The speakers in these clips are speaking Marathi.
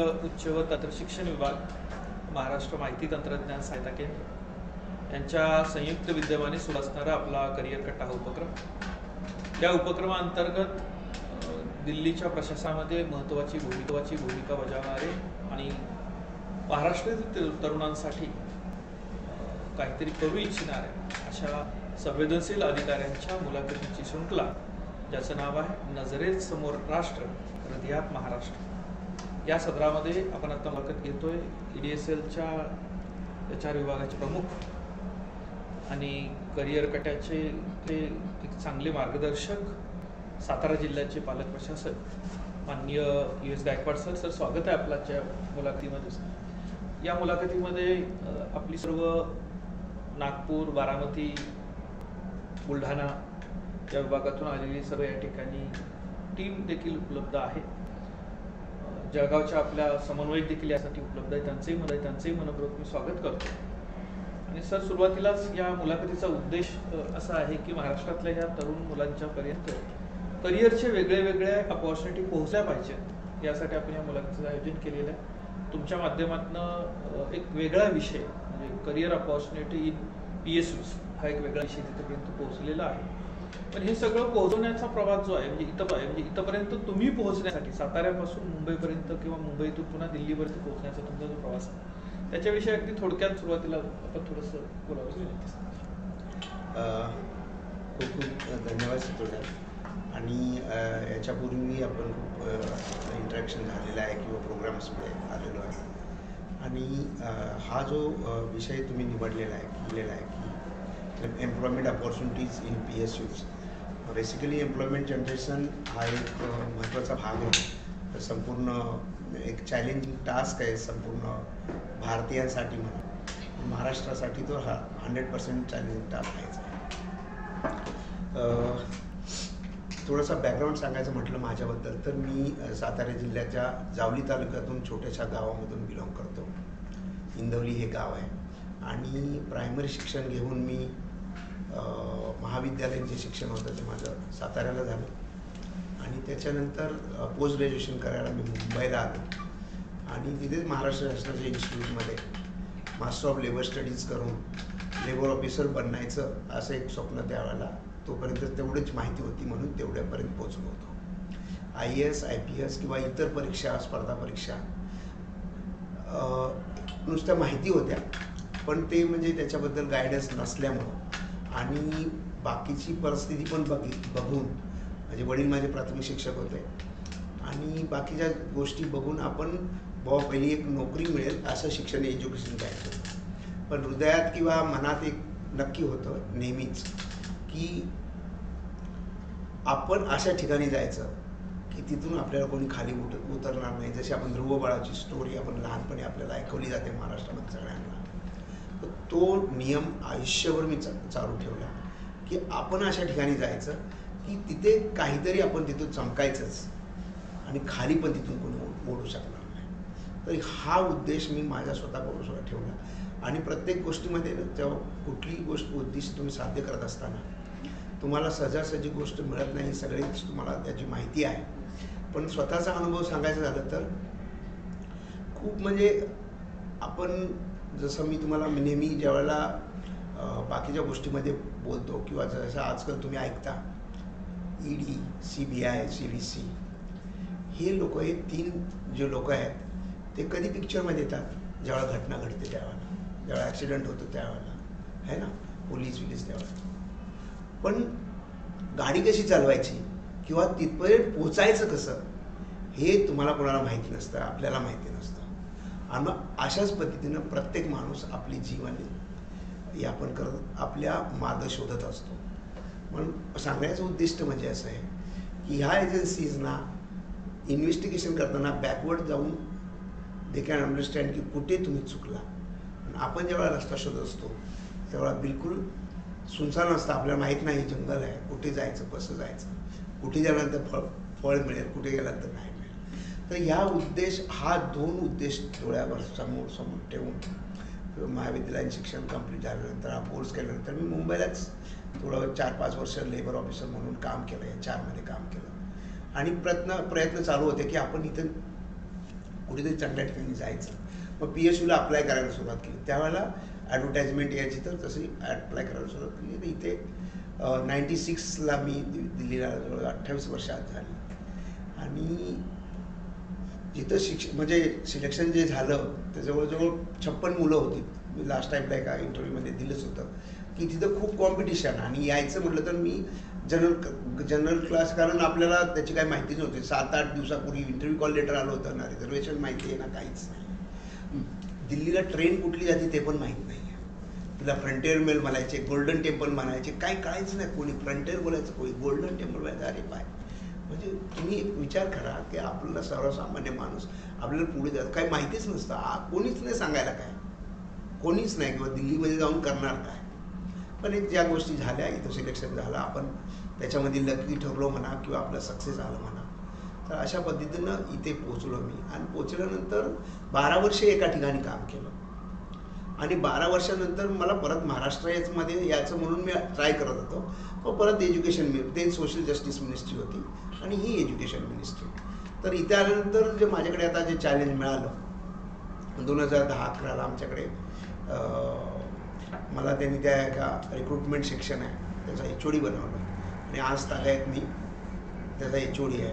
उच्च व तंत्रशिक्षण विभाग, महाराष्ट्र माहिती तंत्रज्ञान सहायता केंद्र यांच्या संयुक्त विद्यमाने सुरू असणारा आपला करिअर कट्टा हा उपक्रम। या उपक्रमाअंतर्गत दिल्लीच्या प्रशासनामध्ये महत्त्वाची भूमिका बजावणारे आणि महाराष्ट्रातील तरुणांसाठी काहीतरी करू इच्छिणाऱ्या अशा संवेदनशील अधिकाऱ्यांच्या मुलाखतीची शृंखला, ज्याचं नाव आहे नजरे समोर राष्ट्र, हृदयात महाराष्ट्र। या सदरामध्ये आपण आता मुलाखत घेतोय EDSLच्या HR विभागाचे प्रमुख आणि करिअर कट्ट्याचे ते एक चांगले मार्गदर्शक, सातारा जिल्ह्याचे पालक प्रशासक माननीय US गायकवाड सर। सर, स्वागत आहे आपल्याच्या मुलाखतीमध्ये। या मुलाखतीमध्ये आपली सर्व नागपूर, बारामती, बुलढाणा या विभागातून आलेली सर्व या ठिकाणी टीम देखील उपलब्ध आहे। जळगावच्या आपल्या समन्वयक देखील यासाठी उपलब्ध आहे, त्यांचेही मनपूर्वक मी स्वागत करतो। आणि सर, सुरुवातीलाच या मुलाखतीचा उद्देश असा आहे की महाराष्ट्रातल्या ह्या तरुण मुलांच्या पर्यंत करिअरचे वेगळे अपॉर्च्युनिटी पोहोचल्या पाहिजेत, यासाठी आपण या मुलाखतीचं आयोजन केलेलं आहे। तुमच्या माध्यमातून एक वेगळा विषय म्हणजे करिअर अपॉर्च्युनिटी इन PSUs हा एक वेगळा विषय तिथपर्यंत पोहोचलेला आहे। पण हे सगळं पोहोचवण्याचा प्रवास जो आहे म्हणजे इथपर्यंत तुम्ही पोहोचण्यासाठी साताऱ्यापासून मुंबईपर्यंत किंवा मुंबईतून पुन्हा दिल्लीपर्यंत पोहोचण्याचा तुमचा जो प्रवास आहे त्याच्याविषयी अगदी थोडक्यात सुरुवातीला आपण थोडंसं बोलावं विनंती। खूप खूप धन्यवाद सतोड्या। आणि याच्यापूर्वी आपण खूप इंटरॅक्शन झालेलं आहे किंवा प्रोग्राम्समध्ये आलेलो आहे। आणि हा जो विषय तुम्ही निवडलेला आहे केलेला आहे की employment opportunities in PSUs, basically employment generation हा एक महत्त्वाचा भाग आहे, संपूर्ण एक चॅलेंजिंग टास्क आहे संपूर्ण भारतीयांसाठी म्हणा, महाराष्ट्रासाठी तो हा 100% चॅलेंजिंग टास्क आहेच। थोडंसं बॅकग्राऊंड सांगायचं म्हटलं माझ्याबद्दल तर मी सातारा जिल्ह्याच्या जावली तालुक्यातून छोट्याशा गावामधून बिलॉंग करतो। इंदवली हे गाव आहे आणि प्रायमरी शिक्षण घेऊन मी महाविद्यालयीन जे शिक्षण होतं ते माझं साताऱ्याला झालं आणि त्याच्यानंतर पोस्ट ग्रॅज्युएशन करायला मी मुंबईला आलो आणि तिथेच महाराष्ट्र शासनाच्या इन्स्टिट्यूटमध्ये मास्टर ऑफ लेबर स्टडीज करून लेबर ऑफिसर बनायचं असं एक स्वप्न त्यावेळेला, तोपर्यंत तेवढीच माहिती होती म्हणून तेवढ्यापर्यंत पोचलो होतो। IAS IPS किंवा इतर परीक्षा, स्पर्धा परीक्षा नुसत्या माहिती होत्या, पण ते म्हणजे त्याच्याबद्दल गायडन्स नसल्यामुळं आणि बाकीची परिस्थिती पण बघून, म्हणजे वडील माझे प्राथमिक शिक्षक होते आणि बाकीच्या गोष्टी बघून आपण पहिली एक नोकरी मिळेल असं शिक्षण एज्युकेशन घ्यायचं। पण हृदयात किंवा मनात एक नक्की होतं नेहमीच की आपण अशा ठिकाणी जायचं की तिथून आपल्याला कोणी खाली उतरणार नाही। जशी आपण ध्रुव बाळाची स्टोरी आपण लहानपणी आपल्याला ऐकवली जाते महाराष्ट्रामध्ये सगळ्यांना, तो नियम आयुष्यभर मी चालू ठेवला की आपण अशा ठिकाणी जायचं की तिथे काहीतरी आपण तिथून चमकायचंच आणि खाली पण तिथून कोणी ओढू शकणार नाही। तर हा उद्देश मी माझ्या स्वतःकडून सुद्धा ठेवला आणि प्रत्येक गोष्टीमध्ये जेव्हा कुठलीही गोष्ट उद्दिष्ट तुम्ही साध्य करत असताना तुम्हाला सहजासहजी गोष्ट मिळत नाही, सगळीच तुम्हाला त्याची माहिती आहे। पण स्वतःचा अनुभव सांगायचा झालं तर खूप म्हणजे आपण जसं मी तुम्हाला नेहमी ज्यावेळेला बाकीच्या गोष्टीमध्ये बोलतो किंवा जसं आजकाल तुम्ही ऐकता ED, CBI, CVC हे लोक, हे 3 जे लोक आहेत ते कधी पिक्चरमध्ये येतात ज्यावेळेला घटना घडते त्यावेळेला, ज्यावेळेला ॲक्सिडेंट होतो त्यावेळेला, है ना, पोलीस त्यावेळेला। पण गाडी कशी चालवायची किंवा तिथपर्यंत पोचायचं कसं हे तुम्हाला कोणाला माहिती नसतं, आपल्याला माहिती नसतं। आणि अशाच पद्धतीनं प्रत्येक माणूस आपली जीवन यापन करत आपल्या मार्ग शोधत असतो। म्हणून सांगण्याचं उद्दिष्ट म्हणजे असं आहे की ह्या एजन्सीजना इन्व्हेस्टिगेशन करताना बॅकवर्ड जाऊन दे कॅन अंडरस्टँड की कुठे तुम्ही चुकला। आपण जेव्हा रस्ता शोधत असतो तेव्हा बिलकुल सुनसान असतं, आपल्याला माहीत नाही जंगल आहे, कुठे जायचं, कसं जायचं, कुठे गेल्यानंतर फळ मिळेल, कुठे गेल्यानंतर नाही मिळेल। तर हा 2 उद्देश डोळ्यावर समोर ठेवून महाविद्यालयीन शिक्षण कंप्लीट झाल्यानंतर हा कोर्स केल्यानंतर मी मुंबईलाच थोडं 4-5 वर्ष लेबर ऑफिसर म्हणून काम केलं, HR मध्ये काम केलं आणि प्रयत्न चालू होते की आपण इथं कुठेतरी चांगल्या ठिकाणी जायचं. मग PSUला अप्लाय करायला सुरुवात केली. त्यावेळेला ॲडव्हर्टाइजमेंट यायची, तर तशी अप्लाय करायला सुरुवात केली. तर इथे 96ला मी दिल्लीला 28 वर्ष आत झाली. आणि जिथं म्हणजे सिलेक्शन जे झालं ते जवळजवळ 56 मुलं होती. मी लास्ट टाईमला एका इंटरव्ह्यूमध्ये दिलंच होतं की तिथं खूप कॉम्पिटिशन. आणि यायचं म्हटलं तर मी जनरल क्लास, कारण आपल्याला त्याची काही माहिती नव्हती. 7-8 दिवसापूर्वी इंटरव्ह्यू कॉल लेटर आलं होतं ना, रिझर्वेशन माहिती आहे ना, काहीच नाही. दिल्लीला ट्रेन कुठली जाते ते पण माहीत नाही. तिला फ्रंटियर मेल म्हणायचे, गोल्डन टेम्पल म्हणायचे, काही कळायचं नाही. कोणी फ्रंटियर बोलायचं, कोणी गोल्डन टेम्पल बोलायचं. अरे पाय, म्हणजे तुम्ही विचार करा की आपल्याला सर्वसामान्य माणूस आपल्याला पुढे जात काही माहितीच नसतं. कोणीच नाही सांगायला, काय कोणीच नाही, किंवा दिल्लीमध्ये जाऊन करणार काय. पण एक ज्या गोष्टी झाल्या, इथं सिलेक्शन झालं, आपण त्याच्यामध्ये लकी ठरलो म्हणा, किंवा आपलं सक्सेस आलं म्हणा. तर अशा पद्धतीनं इथे पोचलो मी. आणि पोचल्यानंतर 12 वर्षे एका ठिकाणी काम केलं. आणि 12 वर्षानंतर मला परत महाराष्ट्रामध्ये यायचं म्हणून मी ट्राय करत होतो. मग परत एज्युकेशन ते सोशल जस्टिस मिनिस्ट्री होती आणि ही एज्युकेशन मिनिस्ट्री. तर इथे आल्यानंतर जे माझ्याकडे आता जे चॅलेंज मिळालं 2010-11ला आमच्याकडे मला त्यांनी त्या एका रिक्रुटमेंट सेक्शन आहे त्याचा HOD बनवलं. आणि आज तागायत मी त्याचा HOD आहे.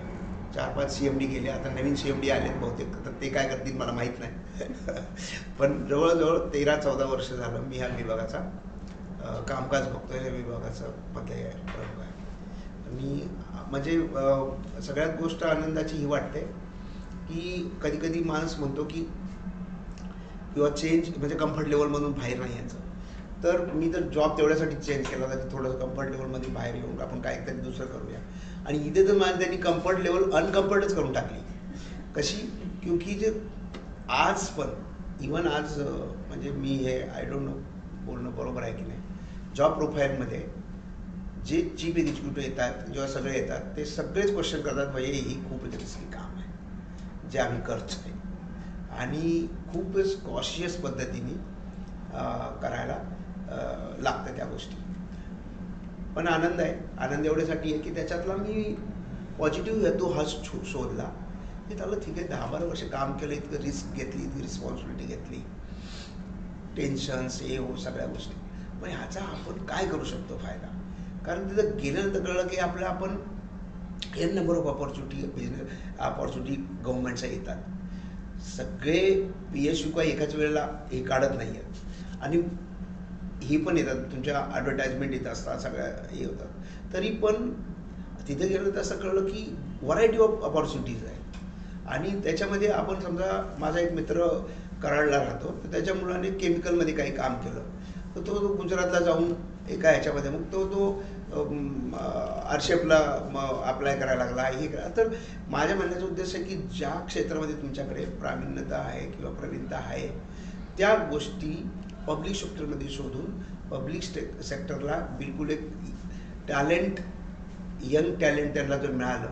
4-5 CMD गेले, आता नवीन CMD आलेत बहुतेक, तर ते काय करतील मला माहीत नाही. पण जवळजवळ 13-14 वर्ष झालं मी ह्या विभागाचा कामकाज बघतोय. या विभागाचं मध्ये प्रमुख आहे. आणि म्हणजे सगळ्यात गोष्ट आनंदाची ही वाटते की कधी कधी माणूस म्हणतो की किंवा चेंज म्हणजे कम्फर्ट लेवलमधून बाहेर नाही यायचं. तर मी तर जॉब तेवढ्यासाठी चेंज केला होता की थोडंसं कम्फर्ट लेवलमध्ये बाहेर येऊन आपण काहीतरी दुसरं करूया. आणि इथे तर मला त्यांनी कम्फर्ट लेवल अनकम्फर्टच करून टाकली. कशी? क्योंकि जे आज पण इवन आज म्हणजे मी हे आय डोंट नो बोलणं बरोबर आहे की नाही, जॉब प्रोफाईलमध्ये जे चीफ एक्झिक्युटिव्ह येतात, जेव्हा सगळे येतात, ते सगळेच क्वेश्चन करतात, भाई ही खूप रिस्की काम आहे जे आम्ही करतोय. आणि खूपच कॉशियस पद्धतीने करायला लागतं त्या गोष्टी. पण आनंद आहे. आनंद एवढ्यासाठी आहे की त्याच्यातला मी पॉझिटिव्ह हेतू हा शोधला की त्याला ठीक आहे, 10-12 वर्ष काम केलं, इतकं रिस्क घेतली, इतकी रिस्पॉन्सिबिलिटी घेतली, टेन्शन्स हे हो सगळ्या गोष्टी, पण ह्याचा आपण काय करू शकतो फायदा. कारण तिथं गेल्यानंतर कळलं की आपण n number of opportunity business opportunity गव्हर्नमेंटच्या येतात. सगळे PSU काय एकाच वेळेला हे काढत नाही आहेत. आणि ही पण येतात, तुमच्या ॲडव्हर्टाइजमेंट येत असतात, सगळ्या हे होतात. तरी पण तिथे गेलं तर असं कळलं की व्हरायटी ऑफ ऑपॉर्च्युनिटीज आहेत. आणि त्याच्यामध्ये आपण समजा, माझा एक मित्र कराडला राहतो, तर त्याच्या मुलाने केमिकलमध्ये काही काम केलं, तर तो गुजरातला जाऊन एका ह्याच्यामध्ये मग तो आरशेपला अप्लाय करायला लागला, हे करा. तर माझ्या म्हणण्याचा उद्देश आहे की ज्या क्षेत्रामध्ये तुमच्याकडे प्रावीण्यता आहे किंवा प्रवीणता आहे, त्या गोष्टी पब्लिक सेक्टरमध्ये शोधून पब्लिक सेक्टरला बिलकुल एक टॅलेंट, यंग टॅलेंट त्यांना जर मिळालं,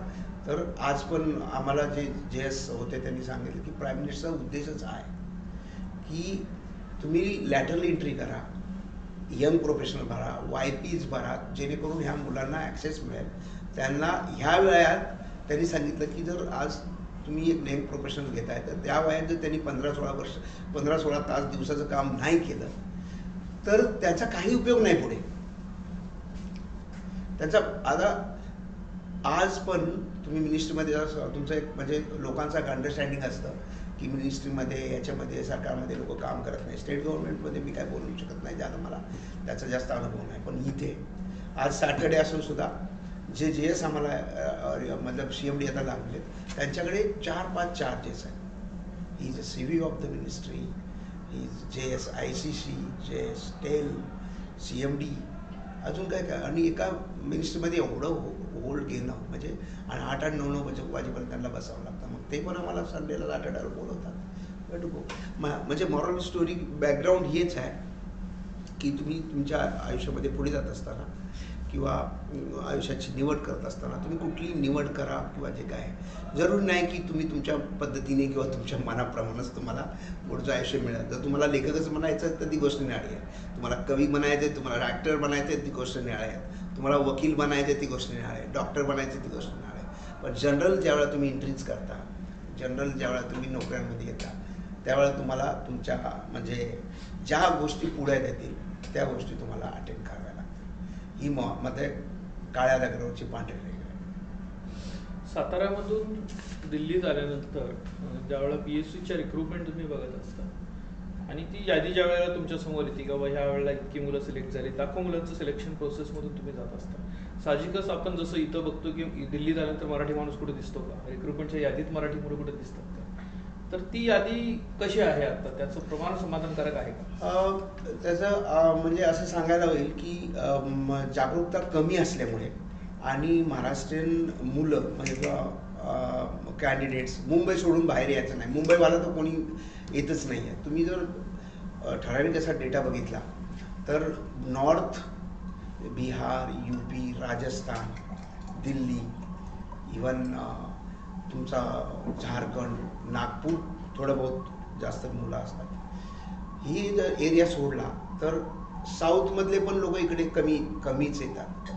तर आज पण आम्हाला जे JS होते त्यांनी सांगितलं की प्राईम मिनिस्टरचा उद्देशच आहे की तुम्ही लॅटरल एंट्री करा, यंग प्रोफेशनल भरा, YPs भरा, जेणेकरून ह्या मुलांना ॲक्सेस मिळेल. त्यांना ह्या वयात त्यांनी सांगितलं की जर आज तुम्ही एक यंग प्रोफेशनल घेताय, तर त्या वयात जर त्यांनी 15-16 तास दिवसाचं काम नाही केलं, तर त्याचा काही उपयोग नाही पुढे. त्याचा आता आज पण तुम्ही मिनिस्ट्रीमध्ये तुमचं एक म्हणजे लोकांचं एक अंडरस्टँडिंग असतं की मिनिस्ट्रीमध्ये याच्यामध्ये सरकारमध्ये लोक काम करत नाही. स्टेट गव्हर्नमेंटमध्ये मी काय बोलू शकत नाही, ज्यादा मला त्याचा जास्त अनुभव नाही. पण इथे आज सॅटर्डे असून सुद्धा जे JS आम्हाला मतलब CMD आता लागले, त्यांच्याकडे 4-5 चार्जेस आहेत. He is a CV of the ministry, he JS ICC, JS टेल, CMD, अजून काय काय. आणि एका मिनिस्ट्रीमध्ये एवढं होल्ड घेणं म्हणजे, आणि 8-9 वाजेपर्यंत त्यांना बसावं लागतं. मग ते पण आम्हाला संडेला सॅटर्डेला बोलवतात. बट गो म्हणजे मॉरल स्टोरी बॅकग्राऊंड हेच आहे की तुम्ही तुमच्या आयुष्यामध्ये पुढे जात असताना किंवा आयुष्याची निवड करत असताना तुम्ही कुठली निवड करा किंवा जे काय, जरूर नाही की तुम्ही तुमच्या पद्धतीने किंवा तुमच्या मनाप्रमाणेच तुम्हाला पुढचं आयुष्य मिळेल. जर तुम्हाला लेखकच म्हणायचं तर ती गोष्ट निराळी आहे, तुम्हाला कवी बनायचं आहे, तुम्हाला ॲक्टर बनायचं आहे, ती गोष्ट निराळी आहे, तुम्हाला वकील बनायचं आहे, ती गोष्ट निराळी आहे, डॉक्टर बनायचं ती गोष्ट निराळी आहे. पण जनरल ज्यावेळेला तुम्ही एंट्रीज करता, जनरल ज्यावेळेला तुम्ही नोकऱ्यांमध्ये येता त्यावेळेला तुम्हाला तुमच्या म्हणजे ज्या गोष्टी पुढ्यात येतील त्या गोष्टी तुम्हाला अटेंड कराव्या लागतील. ही मध्ये काळ्या दगडावरची पांढरी रेघ आहे. साताऱ्यामधून दिल्लीत आल्यानंतर ज्यावेळेला PSCच्या रिक्रुटमेंट तुम्ही बघत असता आणि ती यादी ज्या वेळेला तुमच्या समोर येते की बाबा ह्या वेळेला इतकी मुलं सिलेक्ट झाली, लाखो मुलांचं सिलेक्शन प्रोसेसमधून तुम्ही जात असता. साहजिकच आपण जसं इथं बघतो की दिल्लीत आल्यानंतर मराठी माणूस कुठे दिसतो का, रिक्रुटमेंटच्या यादीत मराठी मुलं कुठे दिसतात का, तर ती यादी कशी आहे आता, त्याचं प्रमाण समाधानकारक आहे का? त्याचं म्हणजे असं सांगायला होईल की जागरूकता कमी असल्यामुळे आणि महाराष्ट्रीयन मुलं म्हणजे कॅन्डिडेट्स मुंबई सोडून बाहेर यायचं नाही, मुंबईवाला तर कोणी येतच नाही आहे. तुम्ही जर ठराविक असा डेटा बघितला तर north, Bihar, UP, Rajasthan, Delhi, even तुमचा झारखंड, नागपूर थोडं बहुत जास्त मुलं असतात. ही जर एरिया सोडला तर साऊथमधले पण लोक इकडे कमीच येतात,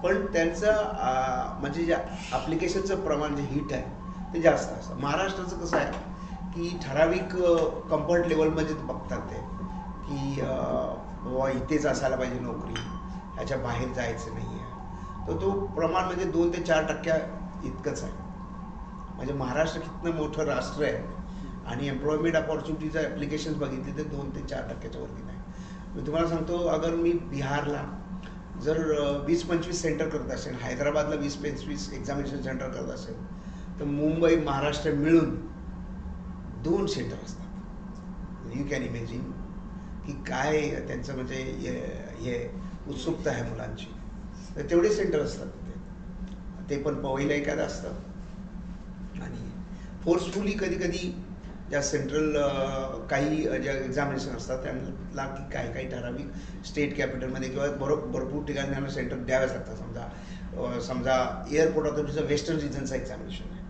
पण त्यांचं म्हणजे ज्या ॲप्लिकेशनचं प्रमाण जे हिट आहे ते जास्त असतं. महाराष्ट्राचं कसं आहे की ठराविक कम्फर्ट लेवलमध्ये बघतात ते की बाबा इथेच असायला पाहिजे नोकरी, ह्याच्या बाहेर जायचं नाही आहे, तर तो प्रमाण म्हणजे 2 ते 4% इतकंच आहे. म्हणजे महाराष्ट्र कितनं मोठं राष्ट्र आहे आणि एम्प्लॉयमेंट अपॉर्च्युनिटीचं ॲप्लिकेशन्स बघितले तर 2 ते 4%च्या वरती नाही. मी तुम्हाला सांगतो, अगर मी बिहारला जर 20-25 सेंटर करत असेल, हैदराबादला 20-25 एक्झामिनेशन सेंटर करत असेल, तर मुंबई, महाराष्ट्र मिळून 2 सेंटर असतात. यू कॅन इमॅजिन की काय त्यांचं म्हणजे हे उत्सुकता आहे मुलांची. तर तेवढे सेंटर असतात तिथे, ते पण पहिलं एखादं असतं. आणि फोर्सफुली कधी कधी ज्या सेंट्रल काही ज्या एक्झामिनेशन असतात त्यांना की काही ठराविक स्टेट कॅपिटलमध्ये किंवा भरपूर ठिकाणी त्यांना सेंटर द्यावेच लागतात. समजा एअरपोर्ट ऑथॉरिटीचं वेस्टर्न रिजनचं एक्झामिनेशन आहे,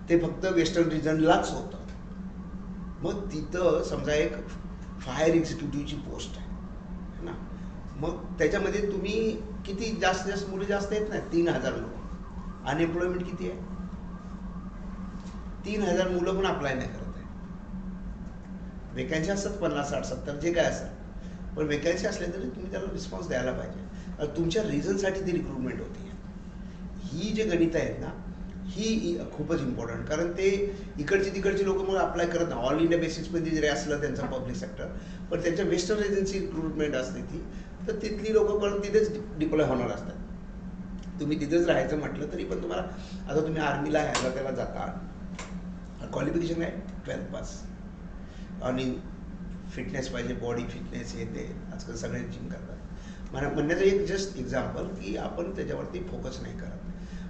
ते फक्त वेस्टर्न रिजनलाच होतं. मग तिथं समजा एक फायर एक्झिक्युटिव्हची पोस्ट आहे ना, मग त्याच्यामध्ये तुम्ही किती जास्त मुलं जास्त येत नाही, 3,000 लोक. अनएम्प्लॉयमेंट किती आहे? 3,000 मुलं पण अप्लाय नाही करत आहे. वेकन्सी असतात 50, 60, 70 जे काय असतात, पण वेकन्सी असल्या तरी तुम्ही त्याला रिस्पॉन्स द्यायला पाहिजे. तुमच्या रिझनसाठी ती रिक्रुटमेंट होती. ही जे गणित आहेत ना, ही खूपच इम्पॉर्टंट, कारण ते इकडची तिकडची लोक मग अप्लाय करत नाही. ऑल इंडिया बेसिसमध्ये जरी असलं त्यांचं पब्लिक सेक्टर, पण त्यांच्या वेस्टर्न एजन्सी रिक्रुटमेंट असते ती, तर तिथली लोक पण तिथेच डिप्लॉय होणार असतात. तुम्ही तिथेच राहायचं म्हटलं तरी पण तुम्हाला, आता तुम्ही आर्मीला ह्याला त्याला जाता, क्वालिफिकेशन आहे 12th पास आणि फिटनेस पाहिजे, बॉडी फिटनेस हे ते आजकाल सगळे जिम करतात. मला म्हणण्याचं एक जस्ट एक्झाम्पल की आपण त्याच्यावरती फोकस नाही करत.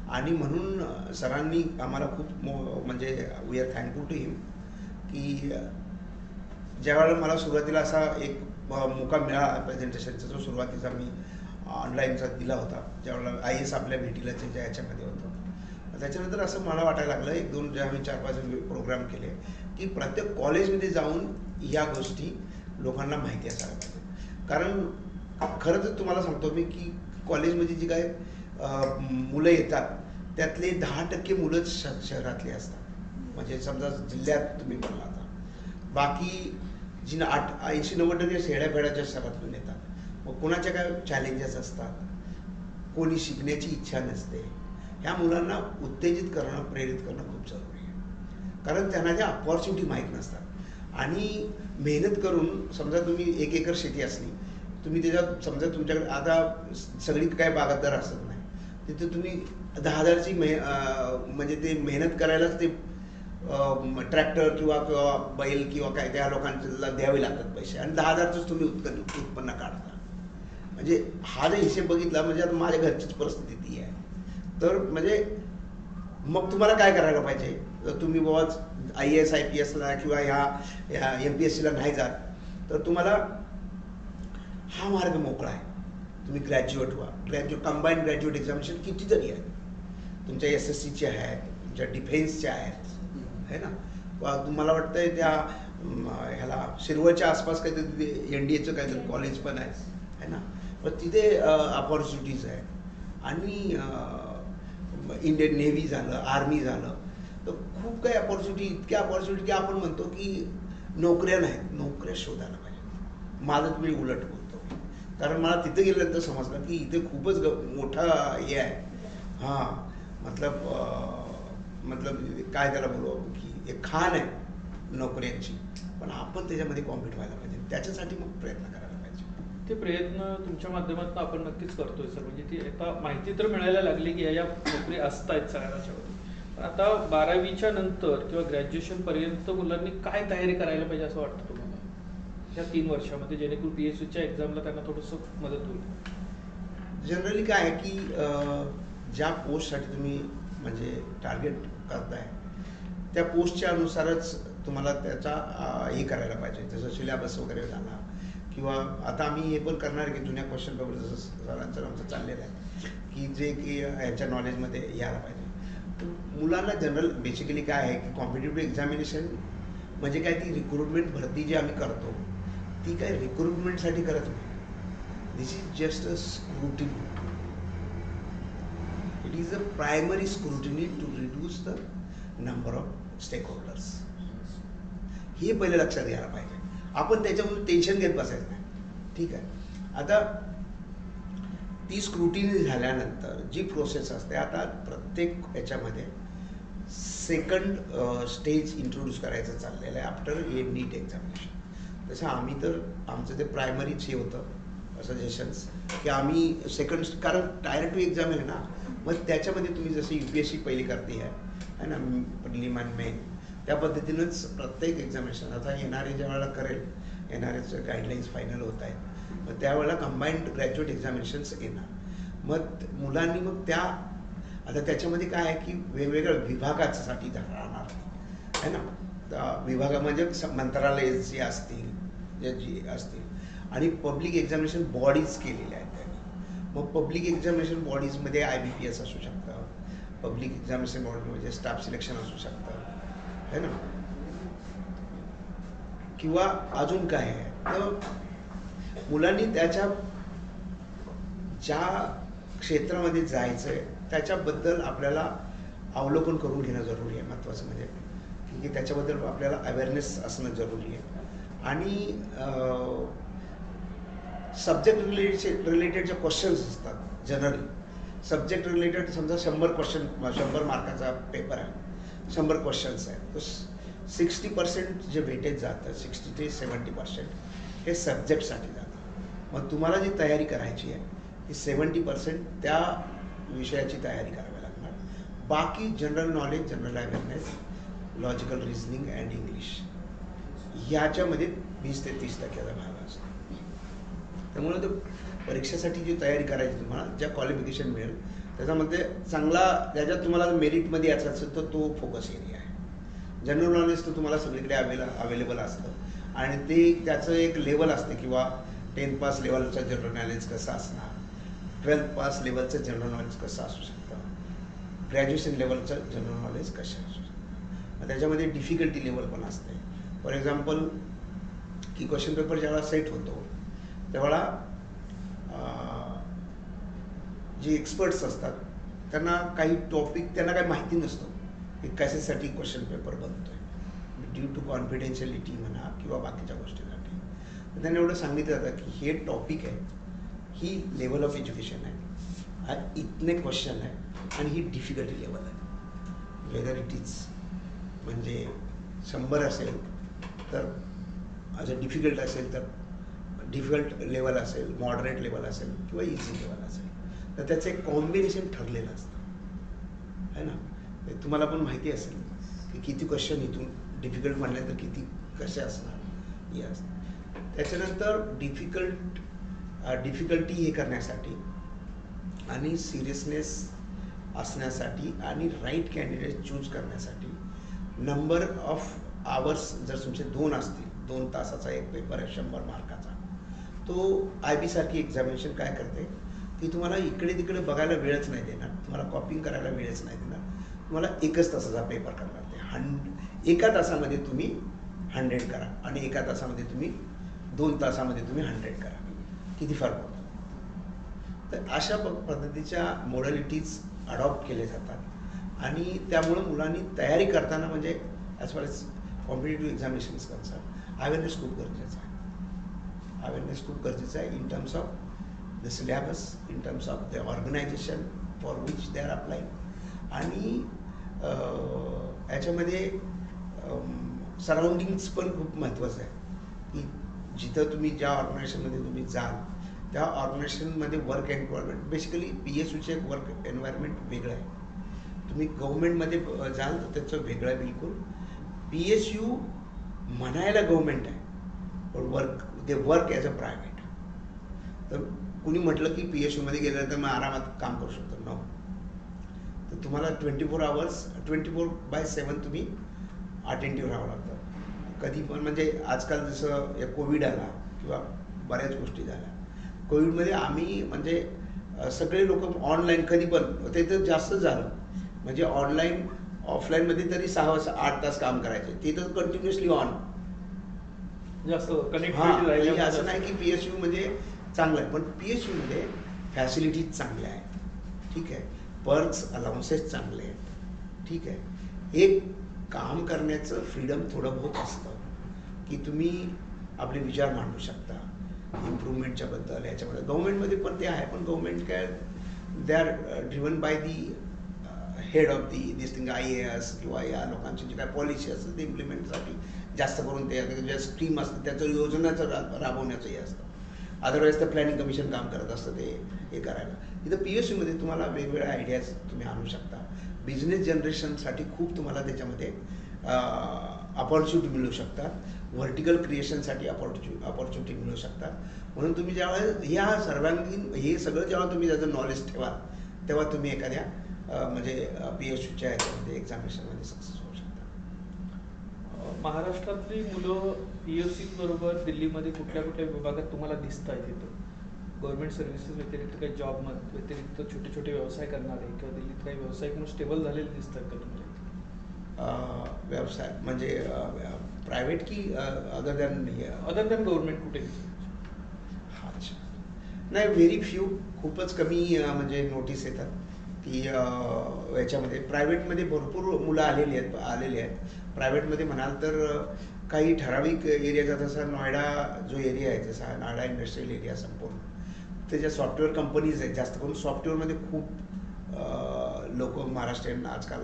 आणि म्हणून सरांनी आम्हाला खूप म्हणजे वी आर थँकफुल टू हिम की ज्यावेळेला मला सुरुवातीला असा एक मोका मिळाला प्रेझेंटेशनचा, जो सुरुवातीचा मी ऑनलाईनचा दिला होता, ज्यावेळेला IAS आपल्या भेटीला ज्या ह्याच्यामध्ये होतं, त्याच्यानंतर असं मला वाटायला लागलं, 1-2 जे आम्ही 4-5 प्रोग्राम केले की प्रत्येक कॉलेजमध्ये जाऊन या गोष्टी लोकांना माहिती असायला पाहिजे. कारण खरं तर तुम्हाला सांगतो मी की कॉलेजमध्ये जी काय मुलं येतात त्यातले 10% मुलंच शहरातली असतात. म्हणजे समजा जिल्ह्यात तुम्ही म्हणला आता, बाकी जी 80-90% शेड्यापेड्याच्या शहरातून येतात. मग कोणाच्या काय चॅलेंजेस असतात, कोणी शिकण्याची इच्छा नसते. ह्या मुलांना उत्तेजित करणं, प्रेरित करणं खूप जरुरी आहे, कारण त्यांना त्या अपॉर्च्युनिटी माहीत नसतात. आणि मेहनत करून समजा तुम्ही 1 एकर शेती असली, तुम्ही त्याच्यात समजा तुमच्याकडे आता सगळी काय बागायतदार असत नाही, तिथे तुम्ही 10,000ची म्हणजे ते मेहनत करायलाच ते ट्रॅक्टर किंवा बैल किंवा काय त्या लोकांना द्यावे लागतात पैसे, आणि 10,000चंच तुम्ही उत्पन्न काढता. म्हणजे हा जर हिशेब बघितला, म्हणजे आता माझ्या घरचीच परिस्थिती ती आहे. तर म्हणजे मग तुम्हाला काय करायला पाहिजे, जर तुम्ही बाबा IAS IPSला किंवा ह्या MPSCला नाही जात, तर तुम्हाला हा मार्ग मोकळा आहे. तुम्ही ग्रॅज्युएट व्हा. कंबाईंड ग्रॅज्युएट एक्झामिनेशन कितीतरी आहेत. तुमच्या SSCचे आहेत, तुमच्या डिफेन्सच्या आहेत, है ना. तुम्हाला वाटतंय त्या ह्याला शिरवळच्या आसपास काहीतरी NDAचं काहीतरी कॉलेज पण आहे ना, पण तिथे अपॉर्च्युनिटीज आहेत. आणि इंडियन नेव्ही झालं, आर्मी झालं, तर खूप काही अपॉर्च्युनिटी, इतक्या अपॉर्च्युनिटी की आपण म्हणतो की नोकऱ्या नाहीत, नोकऱ्या शोधायला पाहिजे. माझं तुम्ही उलट बोलतो, कारण मला तिथे गेल्यानंतर समजलं की इथे खूपच मोठा हे आहे. हां, मतलब काय त्याला बोलू आपण की एक खाण आहे नोकऱ्यांची, पण आपण त्याच्यामध्ये कॉम्पिट व्हायला पाहिजे. त्याच्यासाठी मग प्रयत्न करायला पाहिजे. ते प्रयत्न तुमच्या माध्यमातून आपण नक्कीच करतोय सर. म्हणजे ती आता माहिती तर मिळायला लागली की या नोकरी असतायत सगळ्याच्या. पण आता 12वीच्या नंतर किंवा ग्रॅज्युएशन पर्यंत मुलांनी काय तयारी करायला पाहिजे असं वाटतं तुम्हाला या 3 वर्षामध्ये, जेणेकरून PSUच्या एक्झामला त्यांना थोडंसं मदत होईल? जनरली काय आहे की ज्या पोस्टसाठी तुम्ही म्हणजे टार्गेट करताय त्या पोस्टच्या अनुसारच तुम्हाला त्याचा हे करायला पाहिजे. जसं सिलेबस वगैरे झाला, किंवा आता आम्ही हे पण करणार की जुन्या क्वेश्चन पेपर जसं सरांचं आमचं चाललेलं आहे की जे की यांच्या नॉलेजमध्ये यायला पाहिजे. तर मुलांना जनरल बेसिकली काय आहे की कॉम्पिटिटिव्ह एक्झामिनेशन म्हणजे काय, ती रिक्रुटमेंट भरती जी आम्ही करतो ती काय रिक्रुटमेंटसाठी करत नाही. This is just a scrutiny. It is a primary scrutiny to reduce the number of stakeholders. हे पहिले लक्षात घ्यायला पाहिजे. आपण त्याच्यामध्ये टेन्शन घेत बसायचं नाही. ठीक आहे, आता ती स्क्रुटिनी झाल्यानंतर जी प्रोसेस असते, आता प्रत्येक याच्यामध्ये सेकंड स्टेज इंट्रोड्यूस करायचं चाललेलं आहे आफ्टर ए नीट एक्झामिनेशन. तसं आम्ही तर आमचं ते प्रायमरीच हे होतं सजेशन्स की आम्ही सेकंड, कारण टायर 2 एक्झाम आहे ना, मग त्याच्यामध्ये तुम्ही जसं UPSC पहिली करते आहे ना, प्रिलिम आणि मेन, त्या पद्धतीनंच प्रत्येक एक्झामिनेशन आता NRA ज्या वेळेला करेल, NRAचे गाईडलाईन्स फायनल होत आहेत, मग त्यावेळेला कंबाईंड ग्रॅज्युएट एक्झामिनेशन्स येणार. मग मुलांनी मग त्या आता त्याच्यामध्ये काय आहे की वेगवेगळ्या विभागासाठी राहणार आहे ना, विभागामध्ये मंत्रालय जे असतील जी असतील आणि पब्लिक एक्झामिनेशन बॉडीज केलेल्या आहेत त्यांनी. मग पब्लिक एक्झामिनेशन बॉडीजमध्ये IBPS असू शकतं, पब्लिक एक्झामिनेशन बॉडीमध्ये स्टाफ सिलेक्शन असू शकतं है ना, किंवा अजून काय आहे. तर मुलांनी त्याच्या ज्या क्षेत्रामध्ये जायचं आहे त्याच्याबद्दल आपल्याला अवलोकन करून घेणं जरुरी आहे. महत्त्वाचं म्हणजे की त्याच्याबद्दल आपल्याला अवेअरनेस असणं जरुरी आहे. आणि सब्जेक्ट रिलेटेड जे क्वेश्चन्स असतात, जनरली सब्जेक्ट रिलेटेड, समजा 100 क्वेश्चन, 100 मार्काचा पेपर आहे, 100 क्वेश्चन्स आहेत, तर 60% जे वेटेज जातं, 60 ते 70% हे सब्जेक्टसाठी जातं. मग तुम्हाला जी तयारी करायची आहे ती 70% त्या विषयाची तयारी करावी लागणार. बाकी general knowledge, general awareness, logical reasoning and English ह्याच्यामध्ये 20 ते 30% भाग असतो. त्यामुळे तो परीक्षेसाठी जी तयारी करायची तुम्हाला, ज्या क्वालिफिकेशन मिळेल त्याच्यामध्ये चांगला, ज्याच्यात तुम्हाला मेरिटमध्ये यायचं असेल तर तो फोकस एरिया आहे. जनरल नॉलेज तर तुम्हाला सगळीकडे अवेलेबल असतं आणि ते त्याचं एक लेवल असते, किंवा 10th पास लेवलचं जनरल नॉलेज कसं असणार, 12th पास लेवलचं जनरल नॉलेज कसं असू शकतं, ग्रॅज्युएशन लेवलचं जनरल नॉलेज कसं असू शकतं. त्याच्यामध्ये डिफिकल्टी लेवल पण असते. फॉर एक्झाम्पल की क्वेश्चन पेपर ज्यावेळेला सेट होतो त्यावेळेला जे एक्सपर्ट्स असतात त्यांना काही टॉपिक त्यांना काही माहिती नसतो की कशासाठी क्वेश्चन पेपर बनतोय, ड्यू टू कॉन्फिडेन्शियलिटी म्हणा किंवा बाकीच्या गोष्टीसाठी. तर त्यांना एवढं सांगितलं जातं की हे टॉपिक आहे, ही लेवल ऑफ एज्युकेशन आहे, हा इतने क्वेश्चन आहे आणि ही डिफिकल्टी लेवल आहे. वेदर इट इज म्हणजे 100 असेल तर असं डिफिकल्ट असेल तर डिफिकल्ट लेवल असेल, मॉडरेट लेवल असेल किंवा इझी लेवल असेल, तर त्याचं एक कॉम्बिनेशन ठरलेलं असतं है ना. तुम्हाला पण माहिती असेल की किती क्वेश्चन इथून डिफिकल्ट म्हणले तर किती कसे असणार हे असतं. त्याच्यानंतर डिफिकल्टी हे करण्यासाठी आणि सिरियसनेस असण्यासाठी आणि राईट कॅन्डिडेट चूज करण्यासाठी नंबर ऑफ आवर्स जर तुमचे 2 असतील, 2 तासाचा एक पेपर आहे 100 मार्काचा, तो IB सारखी एक्झामिनेशन काय करते की तुम्हाला इकडे तिकडे बघायला वेळच नाही देणार, तुम्हाला कॉपिंग करायला वेळच नाही देणार, तुम्हाला 1च तासाचा पेपर करणार. ते 1 तासामध्ये तुम्ही 100 करा आणि 1 तासामध्ये तुम्ही 2 तासामध्ये तुम्ही 100 करा. किती फरक होतो. तर अशा पद्धतीच्या मॉडॅलिटीज अडॉप्ट केले जातात आणि त्यामुळं मुलांनी तयारी करताना म्हणजे as far as competitive examination is concern awareness खूप गरजेचा आहे. अवेअरनेस खूप गरजेचा आहे in terms of the syllabus, in terms of the organisation for which they are applying, आणि याच्यामध्ये सराउंडिंग्स पण खूप महत्त्वाचं आहे की जिथं तुम्ही ज्या ऑर्गनायझेशनमध्ये तुम्ही जाल त्या ऑर्गनायझेशनमध्ये वर्क एन्व्हायरमेंट, बेसिकली PSUचे एक वर्क एन्व्हायरमेंट वेगळं आहे. तुम्ही गव्हर्नमेंटमध्ये जाल तर त्याचं वेगळं आहे बिलकुल. PSU म्हणायला गव्हर्नमेंट आहे पण they work as a private. तर कुणी म्हटलं की PSUमध्ये गेलं तर मग आरामात काम करू शकतो, नो. तर तुम्हाला 24 hours 24/7 तुम्ही अटेंटिव्ह राहावं लागतं. कधी पण म्हणजे आजकाल जसं कोविड आला किंवा बऱ्याच गोष्टी झाल्या, कोविडमध्ये आम्ही म्हणजे सगळे लोक ऑनलाईन कधी पण, ते तर जास्त झालं म्हणजे ऑनलाईन ऑफलाईनमध्ये तरी 6-8 तास काम करायचे, ते तर कंटिन्युअसली ऑन. जास्त हां, कनेक्टिव्हिटी म्हणजे असं नाही की PSU म्हणजे चांगलं आहे, पण PSU मध्ये फॅसिलिटीज चांगल्या आहेत, ठीक आहे, पर्क्स अलाउन्सेस चांगले आहेत, ठीक आहे. एक काम करण्याचं फ्रीडम थोडं बहुत असतं की तुम्ही आपले विचार मांडू शकता इम्प्रूव्हमेंटच्या बद्दल. याच्यामध्ये गव्हर्नमेंटमध्ये पण ते आहे, पण गव्हर्नमेंट काय they are driven by the head of this thing, IAS किंवा या लोकांची जी काय पॉलिसी असते ते इम्प्लिमेंटसाठी जास्त करून ते ज्या स्कीम असतात त्याचं योजनाचं राबवण्याचंही असतं. अदरवाईज तर प्लॅनिंग कमिशन काम करत असतं ते हे करायला. इथं PSUमध्ये तुम्हाला वेगवेगळ्या आयडियाज तुम्ही आणू शकता. बिझनेस जनरेशनसाठी खूप तुम्हाला त्याच्यामध्ये अपॉर्च्युनिटी मिळू शकतात. व्हर्टिकल क्रिएशनसाठी अपॉर्च्युनिटी मिळू शकतात. म्हणून तुम्ही ज्यावेळेस ह्या सर्वांगीण हे सगळं जेव्हा तुम्ही त्याचं नॉलेज ठेवाल तेव्हा तुम्ही एखाद्या म्हणजे PSUच्या ह्याच्यामध्ये एक्झामिनेशनमध्ये सक्सेस होऊ शकता. महाराष्ट्रातली मुलं PSU बरोबर दिल्लीमध्ये कुठल्या कुठल्या विभागात तुम्हाला दिसत आहेत तिथं? गव्हर्नमेंट सर्व्हिसेस व्यतिरिक्त काही जॉब व्यतिरिक्त छोटे छोटे व्यवसाय करणारे किंवा दिल्लीत काही व्यवसाय म्हणून स्टेबल झालेले दिसत आहेत का तुम्हाला? व्यवसाय म्हणजे प्रायव्हेट की अदर दॅन गव्हर्नमेंट कुठे? अच्छा, नाही, व्हेरी फ्यू, खूपच कमी म्हणजे नोटीस येतात की याच्यामध्ये. प्रायव्हेटमध्ये भरपूर मुलं आलेली आहेत. प्रायव्हेटमध्ये म्हणाल तर काही ठराविक एरियाचा, जसा नोएडा जो एरिया आहे, जसा नोएडा इंडस्ट्रियल एरिया संपूर्ण, त्याच्या सॉफ्टवेअर कंपनीज आहेत. जास्त करून सॉफ्टवेअरमध्ये खूप लोक महाराष्ट्रीयन आजकाल